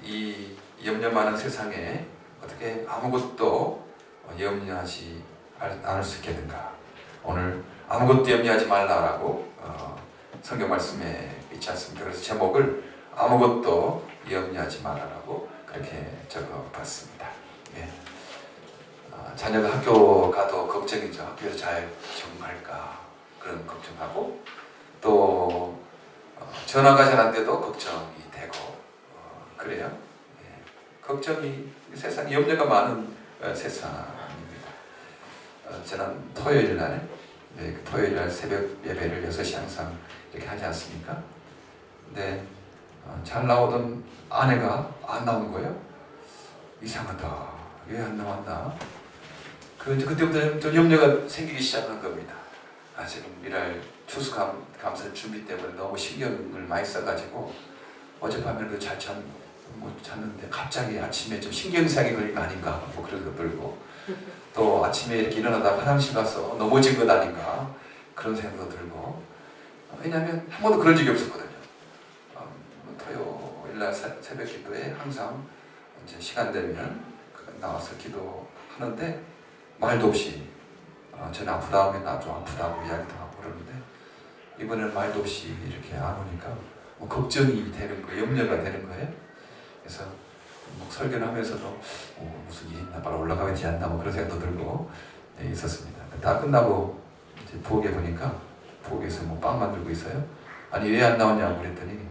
이 염려 많은 세상에 어떻게 아무것도 염려하지 않을 수 있겠는가. 오늘 아무것도 염려하지 말라라고 성경 말씀에 있지 않습니까? 그래서 제목을 아무것도 염려하지 말라라고 그렇게 적어봤습니다. 예. 자녀가 학교 가도 걱정이죠. 학교에서 잘 적응할까 그런 걱정하고, 또 전화가 잘 안 돼도 걱정이 되고 그래요. 예. 걱정이 세상 염려가 많은 세상입니다. 지난 토요일 날, 토요일 날 새벽 예배를 6시 항상 이렇게 하지 않습니까? 근데 잘 나오던 아내가 안 나온 거예요. 이상하다. 왜 안 나왔나? 그때부터 좀 염려가 생기기 시작한 겁니다. 지금 일할 추수감사 준비 때문에 너무 신경을 많이 써가지고 어젯밤에도 잘 못 잤는데 갑자기 아침에 좀 신경이상이 걸린 거 아닌가 뭐 그런 거 들고, 또 아침에 이렇게 일어나다 화장실 가서 넘어진 것 아닌가 그런 생각도 들고. 왜냐하면 한 번도 그런 적이 없었거든요. 토요일날 새벽 기도에 항상 이제 시간 되면 나와서 기도하는데 말도 없이 저는 아프다 하면 아주 아프다고 이야기도 하고 그러는데, 이번에는 말도 없이 이렇게 안 오니까 뭐 걱정이 되는 거예요. 염려가 되는 거예요. 그래서 뭐 설교를 하면서도 무슨 일이 있나, 바로 올라가야 되지 않나 뭐 그런 생각도 들고 있었습니다. 다 끝나고 이제 부엌에 보니까 부엌에서 뭐 빵 만들고 있어요. 아니 왜 안 나오냐고 그랬더니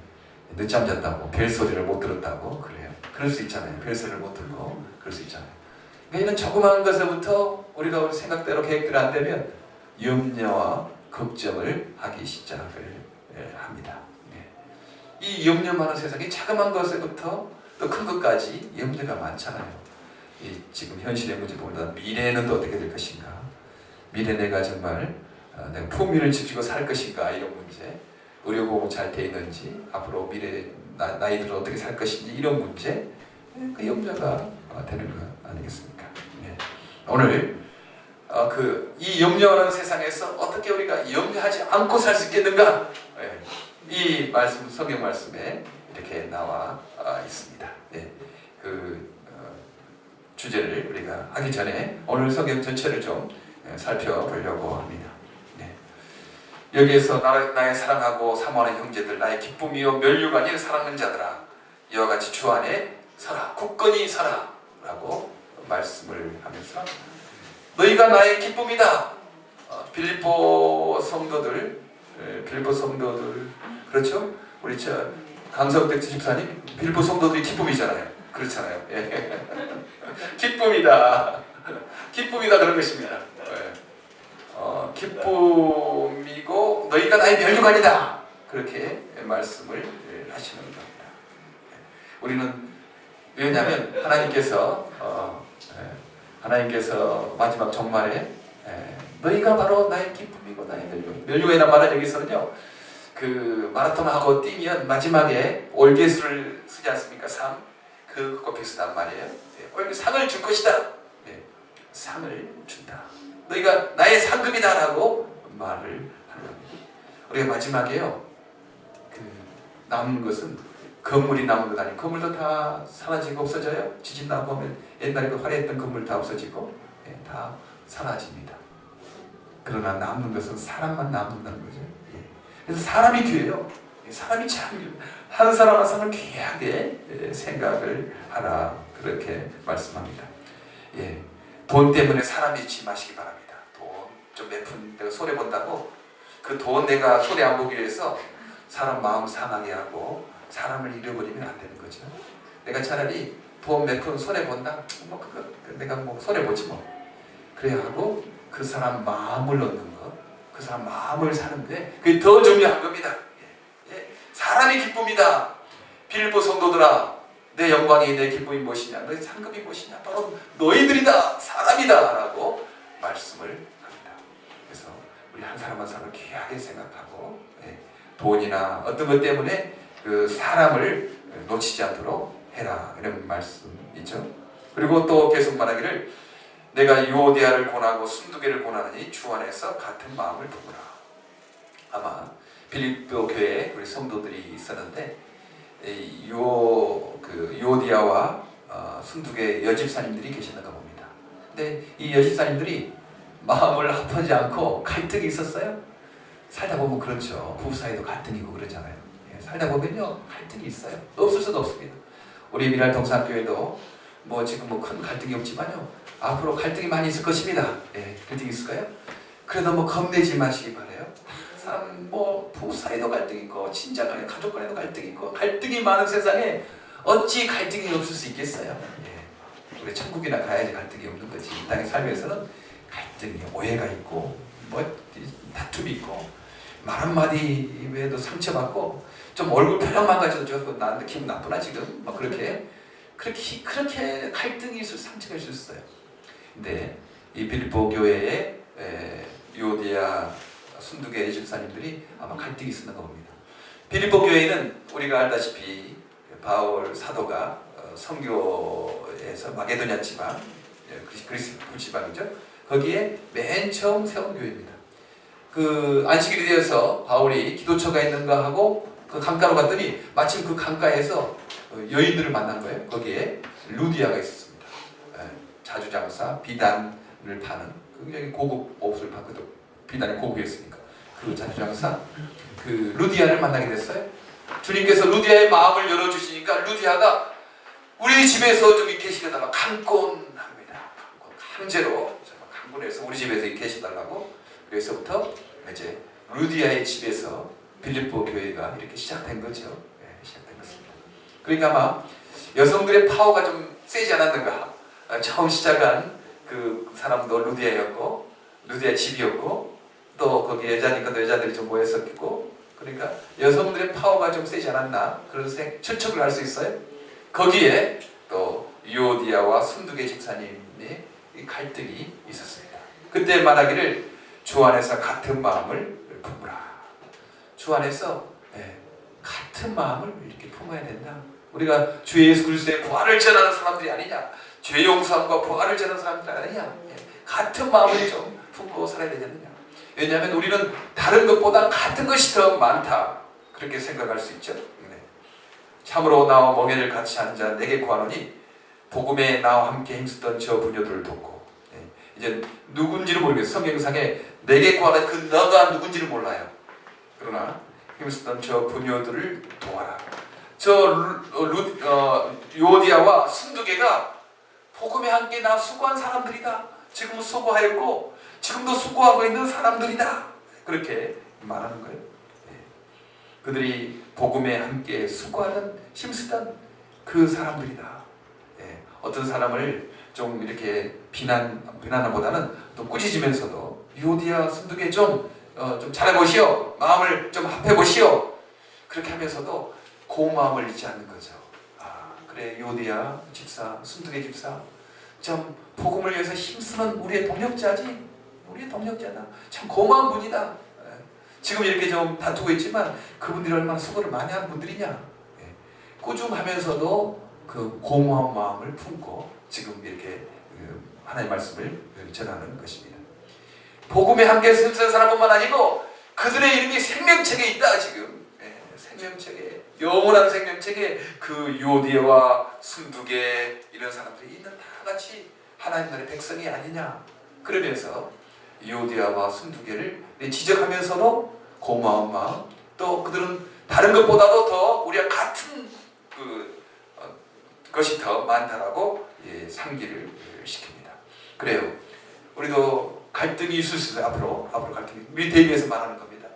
늦잠 잤다고, 벨소리를 못 들었다고 그래요. 그럴 수 있잖아요. 벨소리를 못 들고 그럴 수 있잖아요. 그러니까 이런 조그마한 것에부터 우리가 우리 생각대로 계획대로 안 되면 염려와 걱정을 하기 시작을 합니다. 이 염려 많은 세상에 자그마한 것에부터 또 큰 것까지 염려가 많잖아요. 지금 현실의 문제 보다 미래는 또 어떻게 될 것인가, 미래 내가 정말 내가 품위를 지키고 살 것인가, 이런 문제, 의료보험 잘 돼 있는지, 앞으로 미래 나이들은 어떻게 살 것인지, 이런 문제, 그 염려가 되는 것 아니겠습니까? 오늘 이 염려하는 세상에서 어떻게 우리가 염려하지 않고 살 수 있겠는가, 이 말씀, 성경 말씀에 이렇게 나와 있습니다. 주제를 우리가 하기 전에 오늘 성경 전체를 좀 살펴보려고 합니다. 여기에서 나의 사랑하고 사모하는 형제들, 나의 기쁨이요 면류가 아닌 사랑하는 자들아, 이와 같이 주 안에 서라, 굳건히 서라 라고 말씀을 하면서, 너희가 나의 기쁨이다. 빌립보 성도들, 그렇죠? 우리 강성택 집사님, 빌립보 성도들이 기쁨이잖아요. 그렇잖아요. 기쁨이다. 기쁨이다 그런 것입니다. 기쁨이고 너희가 나의 면류관이다. 그렇게 말씀을 하시는 겁니다. 우리는 왜냐하면 하나님께서 마지막 종말에 너희가 바로 나의 기쁨이고 나의 면류관이라는 말은 여기서는요, 그 마라톤 하고 뛰면 마지막에 올개수를 쓰지 않습니까? 상, 그거 비슷한 말이에요. 상을 줄 것이다. 상을 준다. 너희가 나의 상급이다 라고 말을 하는 겁니다. 우리가 마지막에요, 남은 것은 건물이 남은 것 아니고, 건물도 다 사라지고 없어져요. 지진 나고 하면 옛날에 그 화려했던 건물 다 없어지고 다 사라집니다. 그러나 남는 것은 사람만 남는다는 거죠. 그래서 사람이 귀해요. 사람이 참 한 사람 한 사람을 귀하게 생각을 하라, 그렇게 말씀합니다. 돈 때문에 사람 잊지 마시기 바랍니다. 돈 좀 몇 푼 내가 손해 본다고 그 돈 내가 손해 안 보기 위해서 사람 마음 상하게 하고 사람을 잃어버리면 안 되는 거죠. 내가 차라리 돈 몇 푼 손해 본다, 뭐 그거 내가 뭐 손해 보지 뭐. 그래야 하고 그 사람 마음을 얻는 것, 그 사람 마음을 사는데 그게 더 중요한 겁니다. 사람이 기쁨이다. 빌립보 성도들아, 내 영광이, 내 기쁨이 무엇이냐, 너희 상급이 무엇이냐, 바로 너희들이다, 사람이다 라고 말씀을 합니다. 그래서 우리 한 사람 한 사람을 귀하게 생각하고 돈이나 어떤 것 때문에 그 사람을 놓치지 않도록 해라, 이런 말씀이죠. 그리고 또 계속 말하기를, 내가 유오디아를 권하고 순두개를 권하느니 주 안에서 같은 마음을 두구나. 아마 빌립보 교회에 우리 성도들이 있었는데 그 유오디아와 순두계 여집사님들이 계셨는가 봅니다. 근데 이 여집사님들이 마음을 합하지 않고 갈등이 있었어요. 살다 보면 그렇죠. 부부 사이도 갈등이 있고 그러잖아요. 살다 보면요 갈등이 있어요. 없을 수도 없습니다. 우리 미랄 동산교회도 뭐 지금 뭐 큰 갈등이 없지만요 앞으로 갈등이 많이 있을 것입니다. 갈등이 있을까요? 그래도 뭐 겁내지 마시기 바래요. 사람 뭐 부부 사이도 갈등이 있고 친자 간에 가족 간에도 갈등이 있고 갈등이 많은 세상에 어찌 갈등이 없을 수 있겠어요? 우리 천국이나 가야지 갈등이 없는 거지. 이 땅에 살면서는 갈등이 오해가 있고 뭐 다툼이 있고 말 한마디 외에도 상처받고 좀 얼굴 표정 망가져도 저 나한테 기분 나쁘나 지금 막 그렇게 갈등이 있을 상처가 있을 수 있어요. 근데 이 빌립보 교회에 유오디아 순두계 집사님들이 아마 갈등이 있었던 겁니다. 빌립보 교회는 우리가 알다시피 바울 사도가 선교에서 마게도냐 지방, 그리스 지방이죠. 거기에 맨 처음 세운 교회입니다. 그 안식일이 되어서 바울이 기도처가 있는가 하고 그 강가로 갔더니 마침 그 강가에서 여인들을 만난 거예요. 거기에 루디아가 있었습니다. 자주장사 비단을 파는 굉장히 고급 옷을 파거든. 비단이 고급이었으니까 그 자주장사 그 루디아를 만나게 됐어요. 주님께서 루디아의 마음을 열어주시니까 루디아가 우리 집에서 좀 계시려다가 강권합니다. 강제로 강권해서 우리 집에서 계셔달라고. 그래서부터 이제 루디아의 집에서 빌립보 교회가 이렇게 시작된 거죠. 시작된 것입니다. 그러니까 아마 여성들의 파워가 좀 세지 않았는가. 처음 시작한 그 사람도 루디아였고 루디아 집이었고 또 거기 여자니까 또 여자들이 좀 모였었고 그러니까 여성들의 파워가 좀 세지 않았나 그런 추측을 할 수 있어요. 거기에 또 유오디아와 순두계 집사님의 갈등이 있었습니다. 그때 말하기를 주 안에서 같은 마음을 품으라. 주 안에서 같은 마음을 이렇게 품어야 된다. 우리가 주 예수 그리스도의 부활을 전하는 사람들이 아니냐, 죄 용서함과 부활을 전하는 사람들이 아니냐, 같은 마음을 좀 품고 살아야 되지 않느냐. 왜냐하면 우리는 다른 것보다 같은 것이 더 많다 그렇게 생각할 수 있죠. 참으로 나와 멍에를 같이 앉아 내게 구하노니 복음에 나와 함께 힘쓰던 저 부녀들을 돕고. 이제 누군지를 모르겠어요. 성경상에 내게 구하는 그 너가 누군지를 몰라요. 그러나 힘쓰던 저 부녀들을 도와라. 저 유오디아와 순두계가 복음에 함께 나 수고한 사람들이다. 지금 수고하였고 지금도 수고하고 있는 사람들이다. 그렇게 말하는 거예요. 그들이 복음에 함께 수고하는 힘쓰던 그 사람들이다. 어떤 사람을 좀 이렇게 비난보다는 또 꾸짖으면서도 유오디아 순두계 좀 잘해보시오. 마음을 좀 합해보시오. 그렇게 하면서도 고마움을 잊지 않는 거죠. 그래 유오디아 집사, 순두계 집사 좀 복음을 위해서 힘쓰는 우리의 동력자지. 우리의 동력자다. 참 고마운 분이다. 지금 이렇게 좀 다투고 있지만 그분들이 얼마나 수고를 많이 한 분들이냐. 꾸중하면서도 그 고마운 마음을 품고 지금 이렇게 하나님의 말씀을 전하는 것입니다. 복음에 함께 힘쓰는 사람뿐만 아니고 그들의 이름이 생명책에 있다. 지금 생명책에, 영원한 생명책에 그 유오디아와 순두계 이런 사람들이 있는 다 같이 하나님 나라의 백성이 아니냐. 그러면서 유오디아와 순두계를 지적하면서도 고마운 마음, 또 그들은 다른 것보다도 더 우리와 같은 것이 더 많다라고 상기를 시킵니다. 그래요. 우리도 갈등이 있을 수 있어요. 앞으로 갈등이 우리 대비해서 말하는 겁니다.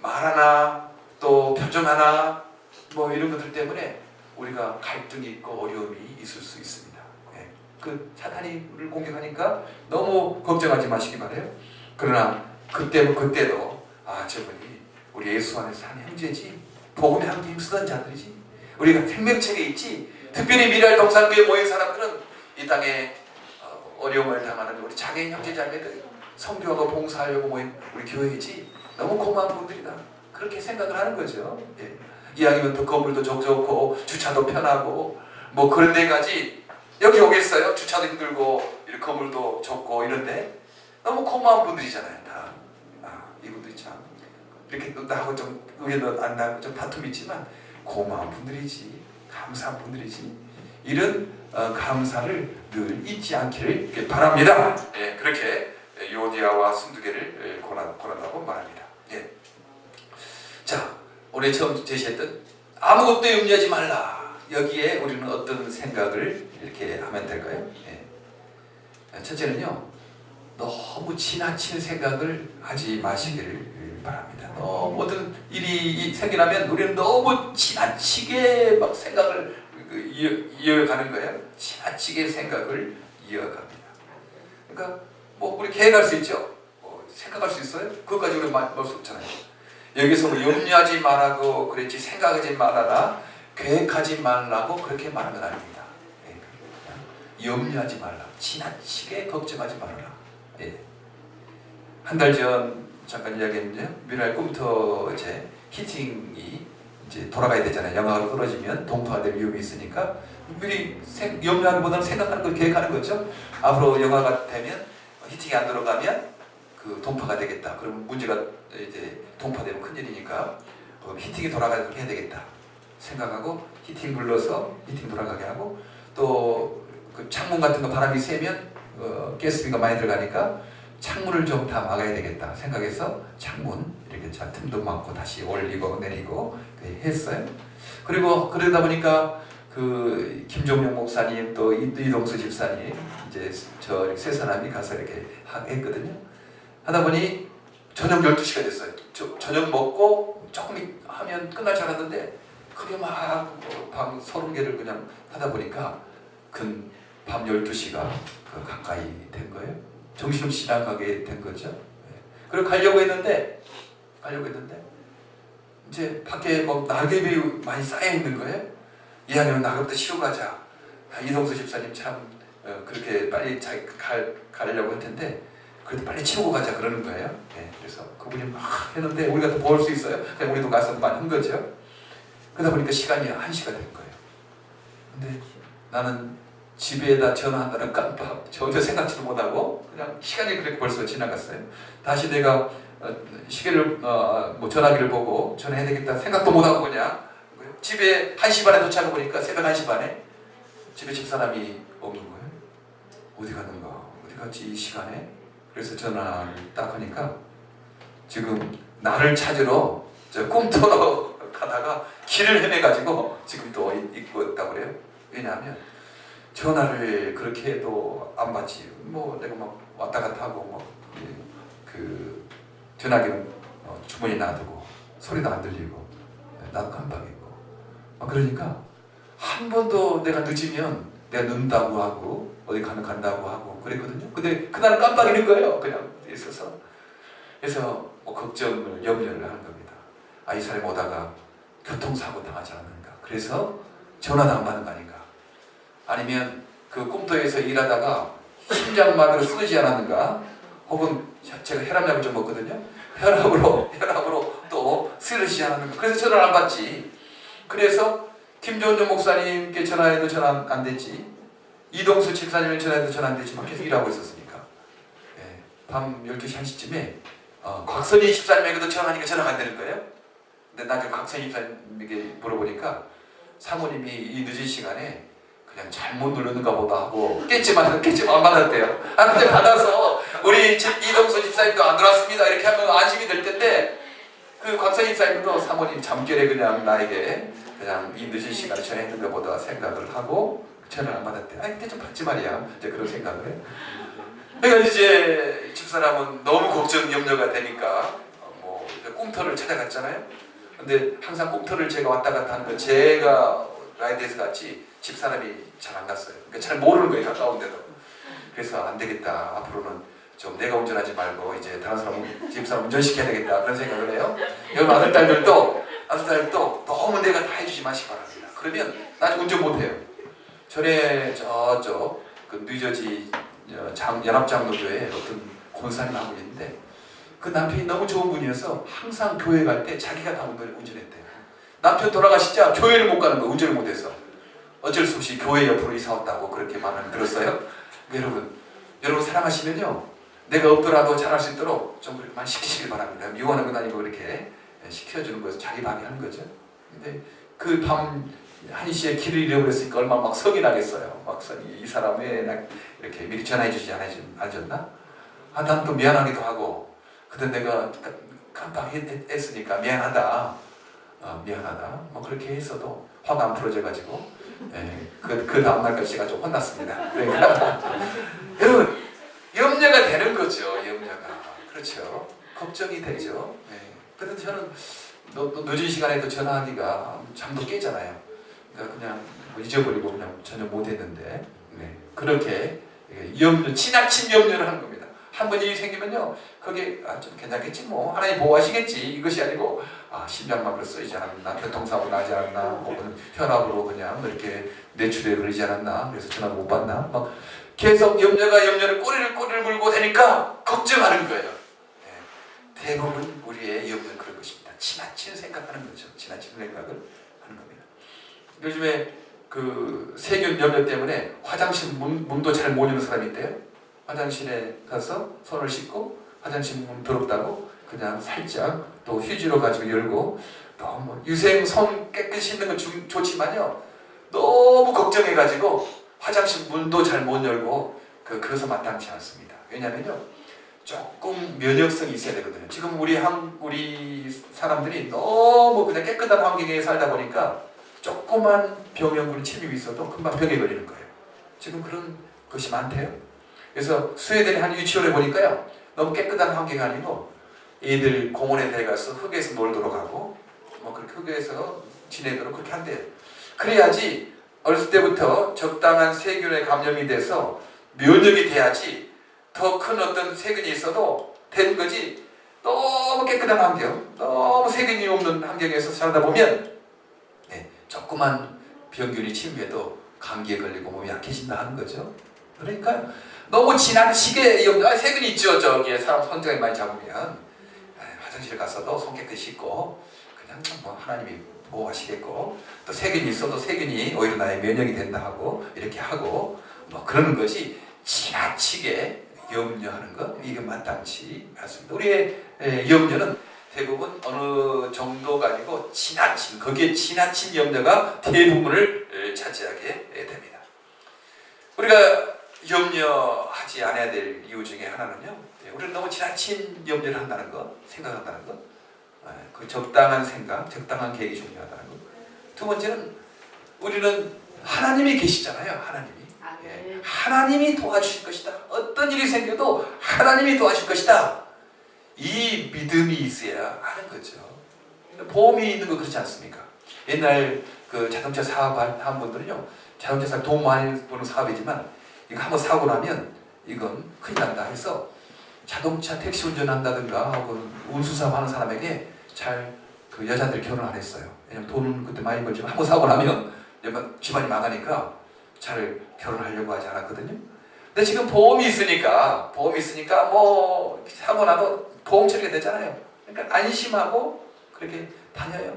말 하나 또 표정 하나 뭐 이런 것들 때문에 우리가 갈등이 있고 어려움이 있을 수 있습니다. 그 사탄이 우리를 공격하니까 너무 걱정하지 마시기 바래요. 그러나 그때도 저분이 우리 예수 안에서 산 형제지, 복음에 함께 힘쓰던 자들이지, 우리가 생명책에 있지. 특별히 미랄 동산교에 모인 사람들은 이 땅에 어려움을 당하는 우리 장애인 형제자매들, 선교하고 봉사하려고 모인 우리 교회이지. 너무 고마운 분들이다. 그렇게 생각을 하는 거죠. 이왕이면 또 건물도 좋고 주차도 편하고 뭐 그런 데까지 여기 오겠어요? 주차도 힘들고 건물도 좋고 이런데 너무 고마운 분들이잖아요. 다. 이분들이 참 이렇게 나하고 좀 의견도 안 나고 좀 다툼이 있지만 고마운 분들이지. 감사한 분들이지. 이런 감사를 늘 잊지 않기를 바랍니다. 예, 그렇게 요디아와 순두개를 권한다고 말합니다. 예. 자, 오늘 처음 제시했던 아무것도 염려하지 말라. 여기에 우리는 어떤 생각을 이렇게 하면 될까요? 예. 첫째는요, 너무 지나친 생각을 하지 마시기를 바랍니다. 어떤 일이 생기나면 우리는 너무 지나치게 막 생각을 이어가는 거예요. 지나치게 생각을 이어갑니다. 그러니까 뭐 우리 계획할 수 있죠. 생각할 수 있어요? 그것까지 우리 말할 수 없잖아요. 여기서 뭐 염려하지 말라고 그랬지 생각하지 말아라, 계획하지 말라고 그렇게 말한 건 아닙니다. 예. 염려하지 말라, 지나치게 걱정하지 말아라. 예. 한 달 전 잠깐 이야기했는데요. 미랄 꿈터 이제 히팅이 이제 돌아가야 되잖아요. 영하로 떨어지면 동파될 위험이 있으니까 미리 염려하기보다는 생각하는 걸 계획하는 거죠. 앞으로 영하가 되면 히팅이 안 들어가면 그 동파가 되겠다. 그러면 문제가 이제 동파되면 큰일이니까 히팅이 돌아가도록 해야 되겠다 생각하고 히팅 불러서 히팅 돌아가게 하고 또 그 창문 같은 거 바람이 세면 가스비가 많이 들어가니까 창문을 좀 다 막아야 되겠다 생각해서 창문 이렇게 틈도 막고 다시 올리고 내리고 했어요. 그리고 그러다 보니까 그 김종용 목사님 또 이동수 집사님 이제 저 세 사람이 가서 이렇게 했거든요. 하다 보니 저녁 12시가 됐어요. 저녁 먹고 조금 하면 끝날 줄 알았는데 그게 막 밤 30개를 그냥 하다 보니까 밤 12시가 가까이 된 거예요. 정신없이 지나가게 된 거죠. 그리고 가려고 했는데 이제 밖에 뭐 낙엽이 많이 쌓여 있는 거예요. 이왕이면 낙엽도 치우고 가자. 이동수 집사님 참 그렇게 빨리 가려고 할 텐데 그래도 빨리 치우고 가자 그러는 거예요. 그래서 그분이 막 했는데 우리가 또 볼 수 있어요. 그냥 우리도 가서 많이 한 거죠. 그러다 보니까 시간이 1시가 된 거예요. 근데 나는 집에다 전화한다는 깜빡 전혀 생각지도 못하고 그냥 시간이 그렇게 벌써 지나갔어요. 다시 내가 시계를 뭐 전화기를 보고 전화해야 되겠다 생각도 못하고 그냥 집에 1시 반에 도착해 보니까 새벽 1시 반에 집에 집사람이 없는 거예요. 어디 갔는가? 어디 갔지 이 시간에? 그래서 전화를 딱 하니까 지금 나를 찾으러 저 꿈터로 가다가 길을 헤매가지고 지금 또 있고 있다고 그래요. 왜냐하면 전화를 그렇게 해도 안 받지. 뭐 내가 막 왔다 갔다 하고 그 전화기는 주머니에 놔두고 소리도 안 들리고 나도 깜빡이고 그러니까 한 번도 내가 늦으면 내가 늦는다고 하고 어디 가면 간다고 하고 그랬거든요. 근데 그날은 깜빡이는 거예요. 그냥 있어서. 그래서 뭐 걱정을 염려를 하는 겁니다. 이 사람이 오다가 교통사고 당하지 않는가. 그래서 전화도 안 받는 거 아닌가. 아니면 그 꿈터에서 일하다가 심장마비로 쓰러지지 않았는가. 혹은 제가 혈압약을 좀 먹거든요. 혈압으로 또 쓰러지지 않았는가. 그래서 전화를 안 받지. 그래서 김종준 목사님께 전화해도 전화 안 됐지. 이동수 집사님을 전화해도 전화 안 됐지. 막 계속 일하고 있었으니까. 밤 12시 1시쯤에 곽선희 집사님에게도 전화하니까 전화가 안 되는 거예요. 근데 나중에 곽선희 집사님에게 물어보니까 사모님이 이 늦은 시간에 그냥 잘못 누르는가 보다 하고 깼지만 안 받았대요. 근데 받아서 우리 이동수 집사님도 안 들어왔습니다 이렇게 하면 안심이 될 텐데 그 곽선희 집사님도 사모님 잠결에 그냥 나에게 그냥 이 늦은 시간에 전화했는가 보다 생각을 하고 전화를 안 받았대요. 그때 좀 받지 말이야. 이제 그런 생각을 해. 그러니까 이제 집사람은 너무 걱정 염려가 되니까 뭐 꿈터를 찾아갔잖아요. 근데 항상 꿈터를 제가 왔다 갔다 하는 거 제가 라이드에서 갔지 집사람이 잘 안 갔어요. 그러니까 잘 모르는 거예요. 가까운데도. 그래서 안 되겠다. 앞으로는 좀 내가 운전하지 말고 이제 다른 사람 집사람 운전시켜야 되겠다 그런 생각을 해요. 여러분 아들딸들도 너무 내가 다 해주지 마시기 바랍니다. 그러면 나중에 운전 못해요. 전에 저쪽 그 뉴저지 연합장로교회 어떤 권사님 하고 있는데 그 남편이 너무 좋은 분이어서 항상 교회 갈 때 자기가 다 운전했대요. 남편 돌아가시자 교회를 못 가는 거예요. 운전을 못해서. 어쩔 수 없이 교회 옆으로 이사 왔다고 그렇게 말을 들었어요. 여러분 사랑하시면요. 내가 없더라도 잘할 수 있도록 좀 그렇게만 시키시길 바랍니다. 미워하는 건 아니고 그렇게 시켜주는 거에서 자기 방해하는 거죠. 근데 그 밤 한시에 길을 잃어버렸으니까 얼마나 막 성이 나겠어요. 막 성이 이 사람 왜 이렇게 미리 전화해주지 않았나? 아, 난 또 미안하기도 하고, 그때 내가 깜빡했으니까 미안하다. 미안하다. 뭐 그렇게 했어도 화가 안 풀어져가지고, 그 다음날까지 제가 좀 혼났습니다. 그러니까 여러분, 염려가 되는 거죠. 염려가. 그렇죠. 걱정이 되죠. 그런데 저는 늦은 시간에도 전화하기가 잠도 깨잖아요. 그러니까 그냥 뭐 잊어버리고 그냥 전혀 못했는데, 그렇게 염려, 지나친 염려를 하는 겁니다. 한 번 일이 생기면요, 거기에 좀 괜찮겠지 뭐, 하나님 보호하시겠지, 이것이 아니고 심장마비로 쓰이지 않았나, 교통사고 나지 않았나, 혹은 혈압으로 그냥 이렇게 뇌출혈을 그러지 않았나, 그래서 전화도 못 받나, 막 계속 염려를 꼬리를 물고 되니까 걱정하는 거예요. 대부분 우리의 염려는 그런 것입니다. 지나친 생각하는 거죠. 지나친 생각을 하는 겁니다. 요즘에 그 세균 염려 때문에 화장실 문도 잘 못 여는 사람이 있대요. 화장실에 가서 손을 씻고 화장실 문 더럽다고 그냥 살짝 또 휴지로 가지고 열고, 너무 유생 손 깨끗이 씻는 건 좋지만요, 너무 걱정해가지고 화장실 문도 잘 못 열고 그래서 마땅치 않습니다. 왜냐면요, 조금 면역성이 있어야 되거든요. 지금 우리 사람들이 너무 그냥 깨끗한 환경에 살다 보니까 조그만 병원균 침입이 있어도 금방 병에 걸리는 거예요. 지금 그런 것이 많대요. 그래서 스웨덴의 한 유치원에 보니까요, 너무 깨끗한 환경이 아니고 애들 공원에 데려가서 흙에서 놀도록 하고, 뭐 그렇게 흙에서 지내도록 그렇게 한대요. 그래야지 어렸을 때부터 적당한 세균에 감염이 돼서 면역이 돼야지 더 큰 어떤 세균이 있어도 되는 거지, 너무 깨끗한 환경, 너무 세균이 없는 환경에서 살다 보면 조그만 병균이 침입해도 감기에 걸리고 몸이 약해진다 하는 거죠. 그러니까 너무 지나치게 세균이 있죠. 저기에 사람 손장에 많이 잡으면 화장실 가서도 손 깨끗이 씻고 그냥 뭐 하나님이 보호하시겠고, 또 세균이 있어도 세균이 오히려 나의 면역이 된다 하고 이렇게 하고 뭐 그러는 것이, 지나치게 염려하는 것, 이게 마땅치 않습니다. 우리의 염려는 대부분 어느 정도가 아니고 거기에 지나친 염려가 대부분을 차지하게 됩니다. 우리가 염려하지 않아야 될 이유 중에 하나는요, 우리는 너무 지나친 염려를 한다는 것, 생각한다는 것, 그 적당한 생각, 적당한 계획이 중요하다는 것. 두 번째는 우리는 하나님이 계시잖아요. 하나님이 도와주실 것이다. 어떤 일이 생겨도 하나님이 도와줄 것이다. 이 믿음이 있어야 하는 거죠. 보험이 있는 거 그렇지 않습니까? 옛날 그 자동차 사업한 분들은요, 자동차 사업 돈 많이 버는 사업이지만 이거 한번 사고 나면 이건 큰일 난다 해서 자동차 택시 운전한다든가 혹은 운수사업 하는 사람에게 그 여자들이 결혼 안 했어요. 왜냐면 돈 그때 많이 벌지만 한번 사고 나면 집안이 망하니까 잘 결혼하려고 하지 않았거든요. 근데 지금 보험이 있으니까 뭐 사고 나도 보험 처리가 되잖아요. 그러니까 안심하고 그렇게 다녀요.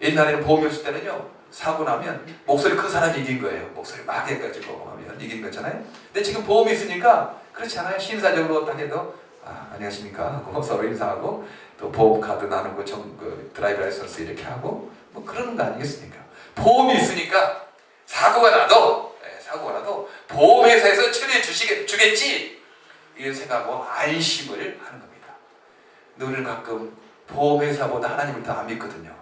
옛날에는 보험이 없을 때는요, 사고 나면 목소리 큰 사람이 이긴 거예요. 목소리 막 해가지고 하면 이긴 거잖아요. 근데 지금 보험이 있으니까 그렇지 않아요. 신사적으로 다녀도 안녕하십니까 하고 서로 인사하고, 또 보험 카드 나누고 드라이브 라이선스 이렇게 하고 뭐 그러는 거 아니겠습니까? 보험이 있으니까 사고가 나도 보험회사에서 처리해 주겠지, 이런 생각하고 안심을 하는 겁니다. 우리는 가끔 보험회사보다 하나님을 더 안 믿거든요.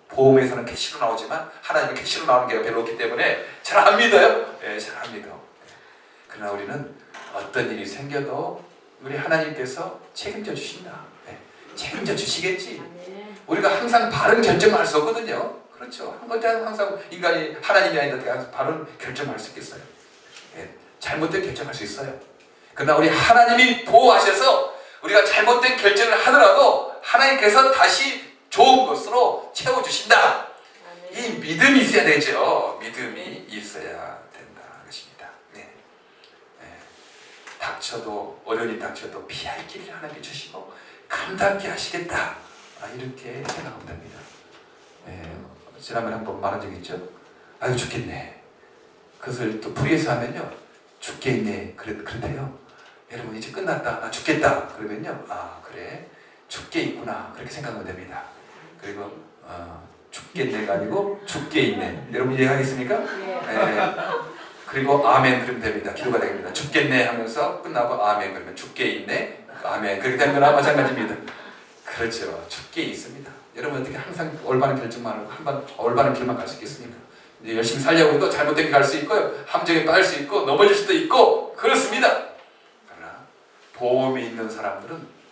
보험회사는 캐시로 나오지만 하나님은 캐시로 나오는 게 별로 없기 때문에 잘 안 믿어요. 잘 안 믿어. 그러나 우리는 어떤 일이 생겨도 우리 하나님께서 책임져 주신다. 책임져 주시겠지. 우리가 항상 바른 결정을 할 수 없거든요. 그렇죠. 항상 인간이 하나님이 아닌데 바른 결정을 할 수 있겠어요. 잘못된 결정할 수 있어요. 그러나 우리 하나님이 보호하셔서 우리가 잘못된 결정을 하더라도 하나님께서 다시 좋은 것으로 채워주신다. 이 믿음이 있어야 되죠. 믿음이 있어야 된다 것입니다. 닥쳐도 어려움이 닥쳐도 피할 길을 하나님께 주시고 감당케 하시겠다. 이렇게 생각하면 됩니다. 지난번에 한번 말한 적이 있죠. 아유 죽겠네. 그것을 또 풀이해서 하면요, 죽겠네. 그렇대요. 여러분 이제 끝났다. 나 죽겠다. 그러면요, 그래 죽게 있구나. 그렇게 생각하면 됩니다. 그리고 죽겠네가 아니고 죽게 있네. 여러분 이해하겠습니까? 네. 그리고 아멘 그러면 됩니다. 기도가 됩니다. 죽겠네 하면서 끝나고 아멘 그러면 죽게 있네. 아멘. 그렇게 되는 거나 마찬가지입니다. 그렇죠. 죽게 있습니다. 여러분 어떻게 항상 올바른 결정만 하고 한번 올바른 길만 갈 수 있겠습니까? 이제 열심히 살려고 해도 잘못된 길 갈 수 있고요. 함정에 빠질 수 있고 넘어질 수도 있고 그렇습니다. 그러나 보험이 있는 사람들은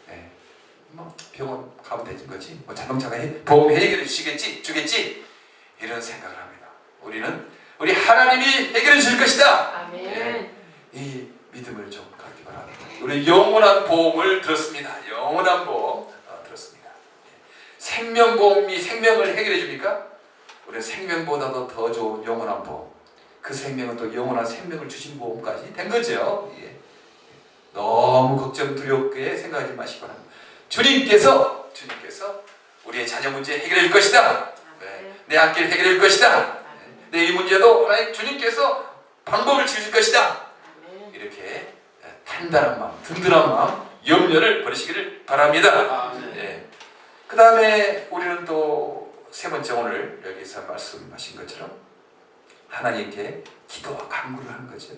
뭐 병원 가면 되는 거지. 뭐 자동차가 보험 해결해 주시겠지, 주겠지 이런 생각을 합니다. 우리는 우리 하나님이 해결해 주실 것이다. 아멘. 이 믿음을 좀 갖기 바랍니다. 우리 영원한 보험을 들었습니다. 영원한 보험 들었습니다. 생명보험이 생명을 해결해 줍니까? 우리는 생명보다도 더 좋은 영원한 보험. 그 생명은 또 영원한 생명을 주신 보험까지 된 거죠. 예. 너무 걱정 두렵게 생각하지 마시기 바랍니다. 주님께서 우리의 자녀 문제 해결해 줄 것이다. 내 앞길 해결해 줄 것이다. 내 이 문제도 하나님 주님께서 방법을 주실 것이다. 이렇게 단단한 마음, 든든한 마음, 염려를 버리시기를 바랍니다. 예. 그 다음에 우리는 또 세 번째 오늘 여기서 말씀하신 것처럼 하나님께 기도와 간구를 하는 거죠.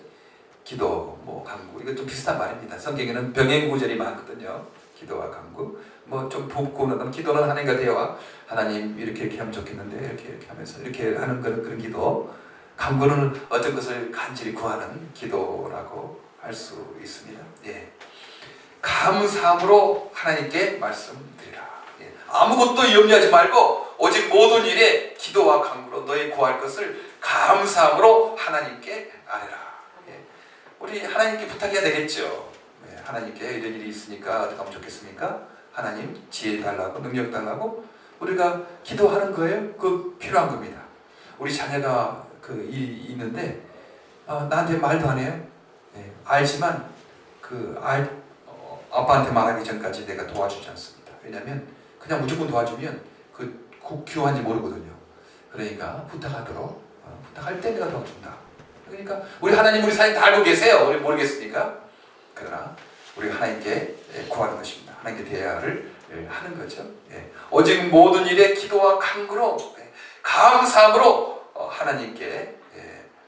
기도, 뭐 간구 이거 좀 비슷한 말입니다. 성경에는 병행 구절이 많거든요. 기도와 간구. 뭐 좀 붓고는 기도는 하나님과 대화. 하나님 이렇게 하면 좋겠는데 이렇게 하면서 이렇게 하는 그런 기도. 간구는 어떤 것을 간절히 구하는 기도라고 할 수 있습니다. 예. 감사함으로 하나님께 말씀드리라. 예. 아무것도 염려하지 말고 오직 모든 일에 기도와 간구로 너희 구할 것을 감사함으로 하나님께 아뢰라. 예. 우리 하나님께 부탁해야 되겠죠. 예. 하나님께 이런 일이 있으니까 어떻게 하면 좋겠습니까? 하나님 지혜 달라고 능력 달라고 우리가 기도하는 거예요. 그 필요한 겁니다. 우리 자녀가 있는데 나한테 말도 안 해요. 예. 알지만 아빠한테 말하기 전까지 내가 도와주지 않습니다. 왜냐하면 그냥 무조건 도와주면 귀한지 모르거든요. 그러니까 부탁하도록 부탁할 때 내가 도와준다. 그러니까 우리 하나님 우리 사님 다 알고 계세요. 우리 모르겠습니까? 그러나 우리 하나님께 구하는 것입니다. 하나님께 대화를 하는 거죠. 예. 오직 모든 일에 기도와 간구로 감사함으로 하나님께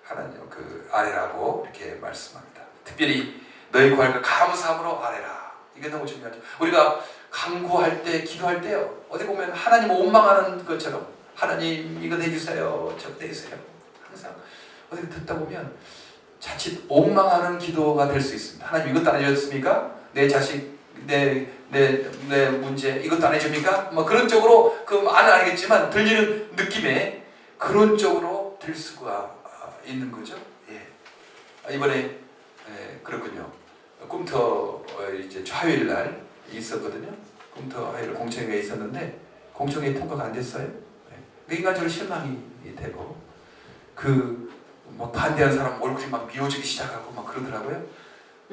하나님 아뢰라고 이렇게 말씀합니다. 특별히 너희 구할 것 감사함으로 아뢰라. 이게 너무 중요하죠. 우리가 간구할 때, 기도할 때요. 어디 보면 하나님 원망하는 것처럼 하나님 이거 내주세요, 저거 내주세요. 항상 어디 듣다 보면 자칫 원망하는 기도가 될 수 있습니다. 하나님 이것도 안 해줬습니까? 내 자식, 내 문제 이것도 안 해줍니까? 뭐 그런 쪽으로 안 알겠지만 들리는 느낌에 그런 쪽으로 될 수가 있는 거죠. 예. 이번에 그렇군요. 꿈터 이제 화요일 날 있었거든요. 꿈터 화요일 공청회가 있었는데 공청회 통과가 안 됐어요. 인간적으로 실망이 되고 막 반대하는 사람 얼굴이 막 미워지기 시작하고 막 그러더라고요.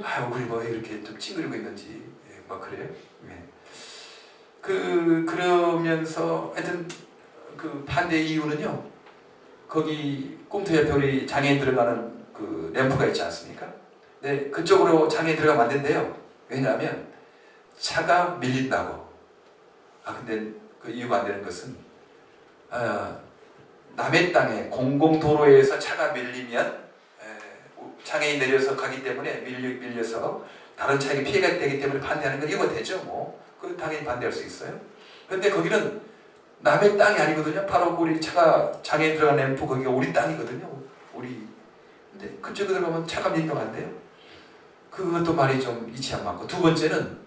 얼굴이 뭐 이렇게 좀 찡그리고 있는지 막 그래요. 그러면서 하여튼 반대 이유는요. 거기 꿈터 옆에 우리 장애인 들어가는 램프가 있지 않습니까? 네, 그쪽으로 장애인 들어가면 안 된대요. 왜냐하면 차가 밀린다고. 근데 그 이유가 안 되는 것은 남의 땅에 공공도로에서 차가 밀리면 장애인 내려서 가기 때문에 밀려서 다른 차에게 피해가 되기 때문에 반대하는 건 이유가 되죠. 그 당연히 반대할 수 있어요. 그런데 거기는 남의 땅이 아니거든요. 바로 우리 차가 장애인 들어간 램프 거기가 우리 땅이거든요. 근데 그쪽에 들어가면 차가 밀리면 안 돼요. 그것도 말이 좀 이치 안 맞고 두 번째는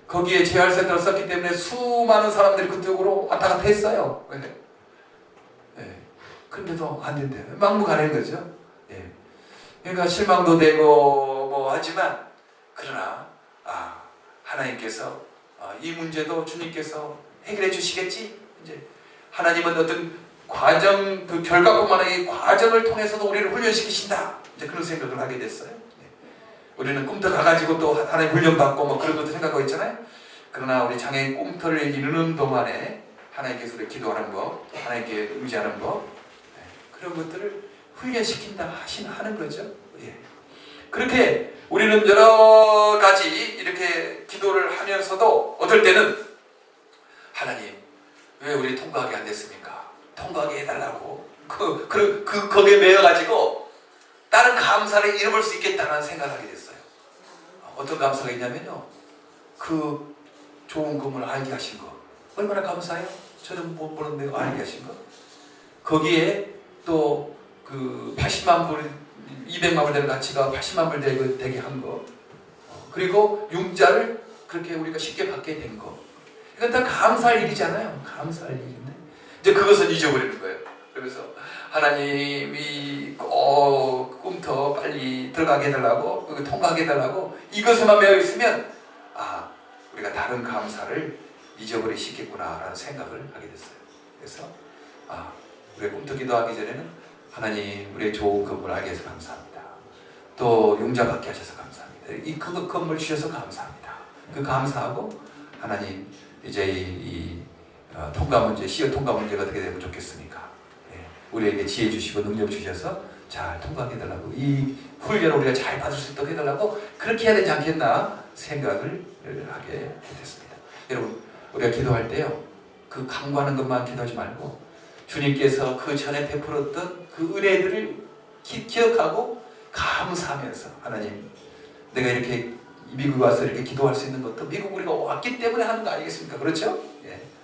거기에 재활센터를 썼기 때문에 수많은 사람들이 그쪽으로 왔다 갔다 했어요. 그런데도 안 된대요. 막무가내인 거죠. 그러니까 실망도 되고 뭐 하지만 그러나 하나님께서 이 문제도 주님께서 해결해 주시겠지. 이제 하나님은 어떤 과정 결과뿐만 아니라 이 과정을 통해서도 우리를 훈련시키신다. 이제 그런 생각을 하게 됐어요. 우리는 꿈터 가가지고 또 하나님 훈련받고 뭐 그런 것도 생각하고 있잖아요. 그러나 우리 장애인 꿈터를 이루는 동안에 하나님께서 우리 기도하는 법, 하나님께 의지하는 법, 그런 것들을 훈련시킨다 하는 거죠. 그렇게 우리는 여러 가지 이렇게 기도를 하면서도 어떨 때는 하나님 왜 우리 통과하게 안 됐습니까? 통과하게 해달라고. 거기에 매여가지고 다른 감사를 잃어볼 수 있겠다는 생각을 하게 됐어요. 어떤 감사가 있냐면요. 그 좋은 건물 알게 하신 거. 얼마나 감사해요? 저는 못 보는데 알게 하신 거. 거기에 또 그 80만 불, 200만 불 되는 가치가 80만 불 되게 한 거. 그리고 융자를 그렇게 우리가 쉽게 받게 된 거. 이건 다 감사할 일이잖아요. 감사할 일인데 이제 그것은 잊어버리는 거예요. 그래서 하나님이 꿈터 빨리 들어가게 해달라고, 통과하게 해달라고 이것에만 매여 있으면 우리가 다른 감사를 잊어버리시겠구나라는 생각을 하게 됐어요. 그래서 우리가 꿈터 기도하기 전에는 하나님 우리의 좋은 건물 알게 해서 감사합니다. 또 융자 받게 하셔서 감사합니다. 이 건물 주셔서 감사합니다. 그 감사하고 하나님 이제 이 통과 문제, 시험 통과 문제가 어떻게 되면 좋겠습니까? 우리에게 지혜 주시고 능력 주셔서 잘 통과하게 해달라고, 이 훈련을 우리가 잘 받을 수 있도록 해달라고 그렇게 해야 되지 않겠나 생각을 하게 됐습니다. 여러분, 우리가 기도할 때요, 그 간구하는 것만 기도하지 말고 주님께서 그 전에 베풀었던 그 은혜들을 기억하고 감사하면서, 하나님 내가 이렇게 미국에 와서 이렇게 기도할 수 있는 것도 미국 우리가 왔기 때문에 하는 거 아니겠습니까? 그렇죠?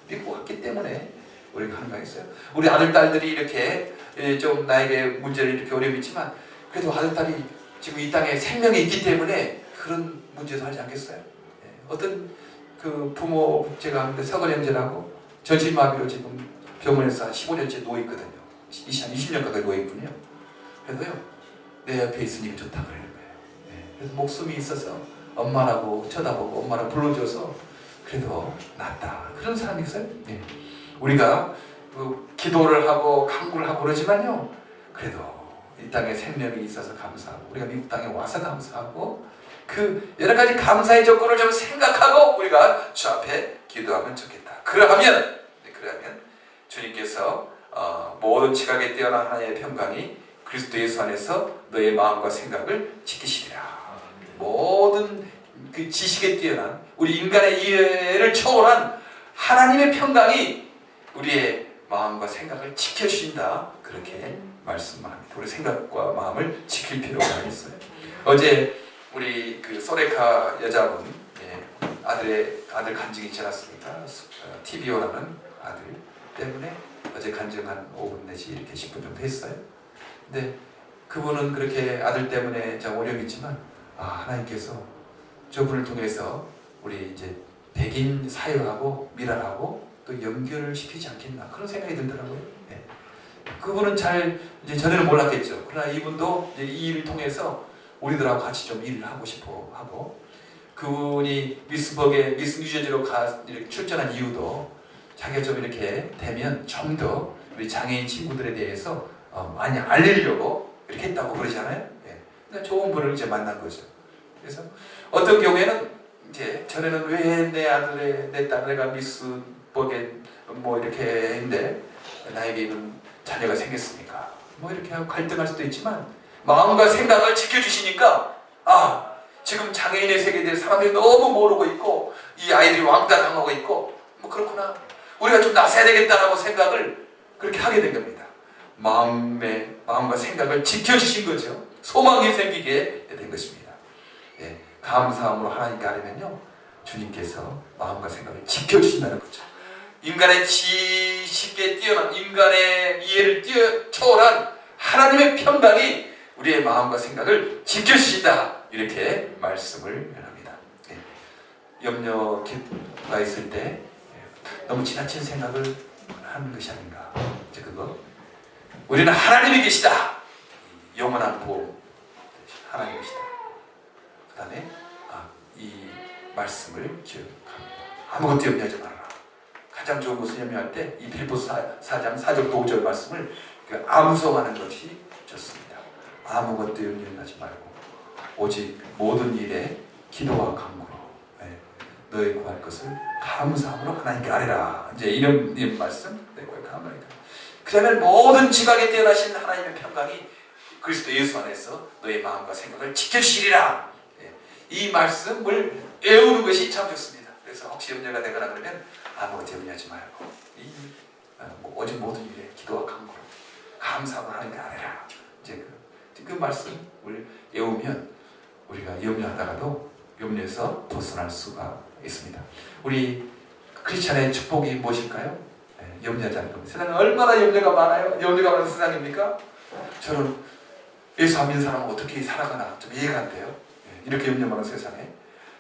미국 왔기 때문에 우리가 하는 거 아니겠어요? 우리 아들, 딸들이 이렇게 좀 나에게 문제를 이렇게 어려움이 있지만 그래도 아들, 딸이 지금 이 땅에 생명이 있기 때문에 그런 문제도 하지 않겠어요? 어떤 그 부모, 제가 아는데 서건 형제라고 전신마비로 지금 병원에서 한 15년째 누워있거든요. 20년 가까이 누워있군요. 그래도요, 내 옆에 있으니까 좋다 그러는 거예요. 그래서 목숨이 있어서 엄마라고 쳐다보고 엄마라고 불러줘서 그래도 낫다, 그런 사람이 있어요. 우리가 기도를 하고 간구를 하고 그러지만요, 그래도 이 땅에 생명이 있어서 감사하고 우리가 미국 땅에 와서 감사하고 그 여러 가지 감사의 조건을 좀 생각하고 우리가 주 앞에 기도하면 좋겠다. 그러면 주님께서 모든 지각에 뛰어난 하나님의 평강이 그리스도 예수 안에서 너의 마음과 생각을 지키시리라. 모든 그 지식에 뛰어난 우리 인간의 이해를 초월한 하나님의 평강이 우리의 마음과 생각을 지켜주신다, 그렇게 말씀합니다. 우리 생각과 마음을 지킬 필요가 있어요. 어제 우리 그 소레카 여자분, 아들 간증이 있지 않았습니까? TVO라는 아들 때문에 어제 간증 한 5분 내지 이렇게 10분 정도 했어요. 근데 그분은 그렇게 아들 때문에 좀 어려움이 있지만 하나님께서 저분을 통해서 우리 이제 백인 사회하고 미랄하고 또 연결을 시키지 않겠나, 그런 생각이 들더라고요. 그분은 잘 이제 전에는 몰랐겠죠. 그러나 이분도 이제 이 일을 통해서 우리들하고 같이 좀 일을 하고 싶어 하고, 그분이 미스 뉴저지로 이렇게 출전한 이유도 자기가 좀 이렇게 되면 좀 더 우리 장애인 친구들에 대해서 많이 알리려고 이렇게 했다고 그러잖아요. 그러니까 좋은 분을 이제 만난 거죠. 그래서 어떤 경우에는 이제 전에는 왜 내 아들의 내 딸내가 미스 버겐 뭐 이렇게 했는데 나에게 이런 자녀가 생겼습니까? 뭐 이렇게 하고 갈등할 수도 있지만 마음과 생각을 지켜주시니까 지금 장애인의 세계에 대해 사람들이 너무 모르고 있고 이 아이들이 왕따 당하고 있고 뭐 그렇구나, 우리가 좀 나서야 되겠다라고 생각을 그렇게 하게 된 겁니다. 마음과 생각을 지켜주신 거죠. 소망이 생기게 된 것입니다. 감사함으로 하나님께 아뢰면요, 주님께서 마음과 생각을 지켜주신다는 거죠. 인간의 지식에 뛰어난, 인간의 이해를 초월한 하나님의 평강이 우리의 마음과 생각을 지켜주신다, 이렇게 말씀을 합니다. 염려가 있을 때 너무 지나친 생각을 하는 것이 아닌가. 이제 그거, 우리는 하나님이 계시다, 영원한 보험 하나님이시다. 그 다음에 이 말씀을 기억합니다. 아무것도 염려하지 말아라. 가장 좋은 것을 염려할 때 이 빌립보서 4장 4절 5절 말씀을 암송하는 것이 좋습니다. 아무것도 염려하지 말고 오직 모든 일에 기도와 간구로 너희 구할 것을 감사함으로 하나님께 아뢰라. 이제 이런 말씀, 그러면 모든 지각에 뛰어나신 하나님의 평강이 그리스도 예수 안에서 너의 마음과 생각을 지켜주시리라. 이 말씀을 외우는 것이 참 좋습니다. 그래서 혹시 염려가 되거나 그러면 아무것도 염려하지 말고 뭐 오직 모든 일에 기도와 간구로 감사하고 하나님께 아뢰라. 이제 그 말씀을 외우면 우리가 염려하다가도 염려에서 벗어날 수가 있습니다. 우리 크리스찬의 축복이 무엇일까요? 염려하지 않는 겁니다. 세상에 얼마나 염려가 많아요. 염려가 많은 세상입니까? 저는 예수 안 믿는 사람은 어떻게 살아가나 좀 이해가 안 돼요. 이렇게 염려 많은 세상에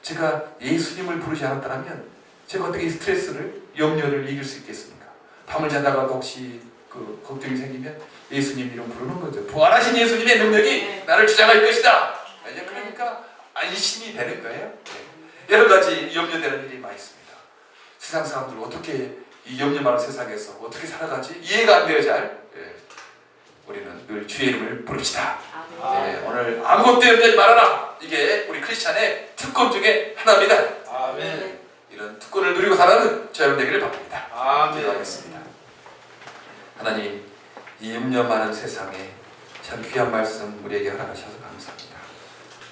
제가 예수님을 부르지 않았다면 제가 어떻게 스트레스를, 염려를 이길 수 있겠습니까? 밤을 자다가도 혹시 그 걱정이 생기면 예수님 이름 부르는 거죠. 부활하신 예수님의 능력이 나를 주장할 것이다. 그러니까 안심이 되는 거예요. 여러 가지 염려되는 일이 많이 있습니다. 세상 사람들 어떻게 이 염려 많은 세상에서 어떻게 살아가지? 이해가 안 돼요, 잘. 우리는 늘 주의 이름을 부릅시다. 오늘 아무것도 염려하지 말아라. 이게 우리 크리스찬의 특권 중에 하나입니다. 아멘. 이런 특권을 누리고 살아가는 저 여러분 되기를 바랍니다. 아멘. 기도하겠습니다. 하나님, 이 염려 많은 세상에 참 귀한 말씀 우리에게 허락하셔서 감사합니다.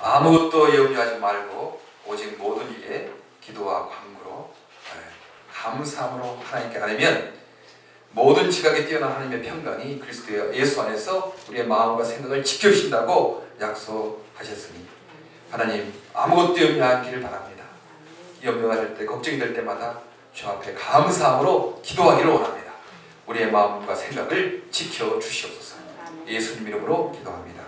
아무것도 염려하지 말고 오직 모든 일에 기도와 간구로 감사함으로 하나님께 아뢰면 모든 지각에 뛰어난 하나님의 평강이 그리스도의 예수 안에서 우리의 마음과 생각을 지켜주신다고 약속하셨으니 하나님 아무것도 염려하기를 바랍니다. 염려가 될 때, 걱정이 될 때마다 주 앞에 감사함으로 기도하기를 원합니다. 우리의 마음과 생각을 지켜주시옵소서. 예수님 이름으로 기도합니다.